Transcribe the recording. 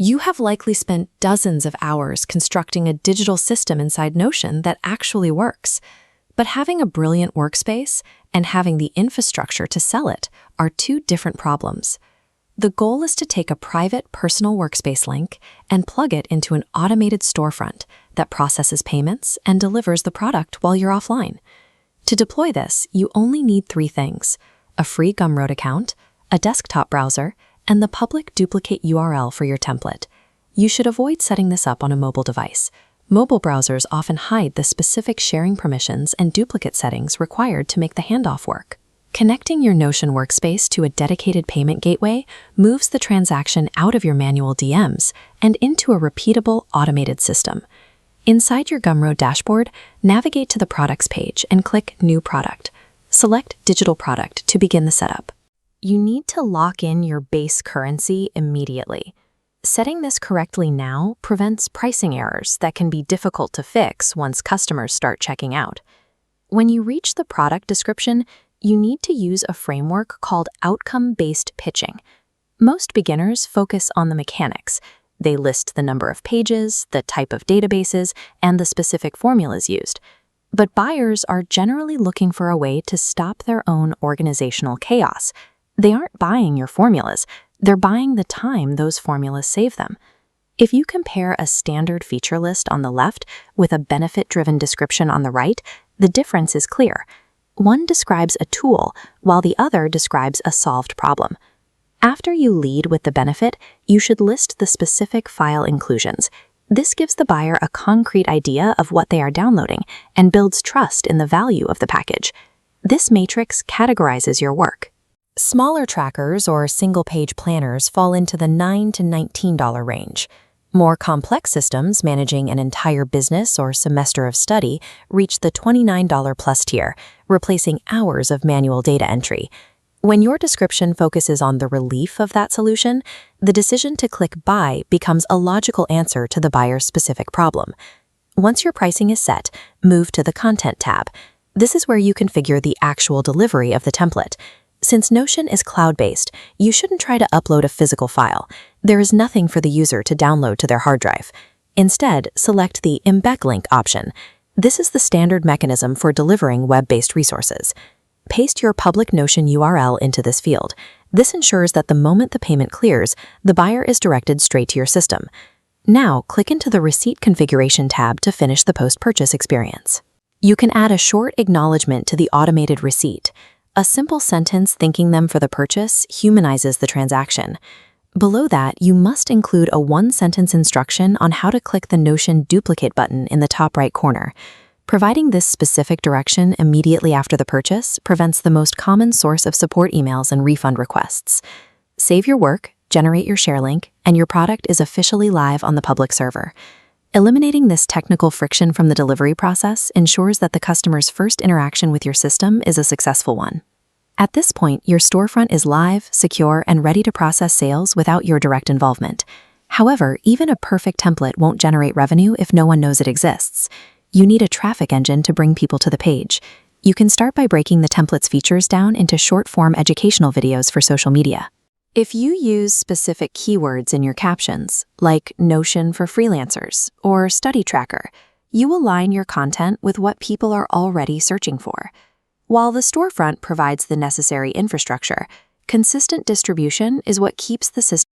You have likely spent dozens of hours constructing a digital system inside Notion that actually works. But having a brilliant workspace and having the infrastructure to sell it are two different problems. The goal is to take a private personal workspace link and plug it into an automated storefront that processes payments and delivers the product while you're offline. To deploy this, you only need three things: a free Gumroad account, a desktop browser, and the public duplicate URL for your template. You should avoid setting this up on a mobile device. Mobile browsers often hide the specific sharing permissions and duplicate settings required to make the handoff work. Connecting your Notion workspace to a dedicated payment gateway moves the transaction out of your manual DMs and into a repeatable, automated system. Inside your Gumroad dashboard, navigate to the Products page and click New Product. Select Digital Product to begin the setup. You need to lock in your base currency immediately. Setting this correctly now prevents pricing errors that can be difficult to fix once customers start checking out. When you reach the product description, you need to use a framework called outcome-based pitching. Most beginners focus on the mechanics. They list the number of pages, the type of databases, and the specific formulas used. But buyers are generally looking for a way to stop their own organizational chaos. They aren't buying your formulas, they're buying the time those formulas save them. If you compare a standard feature list on the left with a benefit-driven description on the right, the difference is clear. One describes a tool, while the other describes a solved problem. After you lead with the benefit, you should list the specific file inclusions. This gives the buyer a concrete idea of what they are downloading and builds trust in the value of the package. This matrix categorizes your work. Smaller trackers or single-page planners fall into the $9 to $19 range. More complex systems managing an entire business or semester of study reach the $29 plus tier, replacing hours of manual data entry. When your description focuses on the relief of that solution, the decision to click Buy becomes a logical answer to the buyer's specific problem. Once your pricing is set, move to the Content tab. This is where you configure the actual delivery of the template. Since Notion is cloud-based, you shouldn't try to upload a physical file. There is nothing for the user to download to their hard drive. Instead, select the Embed Link option. This is the standard mechanism for delivering web-based resources. Paste your public Notion URL into this field. This ensures that the moment the payment clears, the buyer is directed straight to your system. Now, click into the Receipt Configuration tab to finish the post-purchase experience. You can add a short acknowledgement to the automated receipt. A simple sentence thanking them for the purchase humanizes the transaction. Below that, you must include a one-sentence instruction on how to click the Notion duplicate button in the top right corner. Providing this specific direction immediately after the purchase prevents the most common source of support emails and refund requests. Save your work, generate your share link, and your product is officially live on the public server. Eliminating this technical friction from the delivery process ensures that the customer's first interaction with your system is a successful one. At this point, your storefront is live, secure, and ready to process sales without your direct involvement. However, even a perfect template won't generate revenue if no one knows it exists. You need a traffic engine to bring people to the page. You can start by breaking the template's features down into short-form educational videos for social media. If you use specific keywords in your captions, like Notion for freelancers or study tracker, you align your content with what people are already searching for. While the storefront provides the necessary infrastructure, consistent distribution is what keeps the system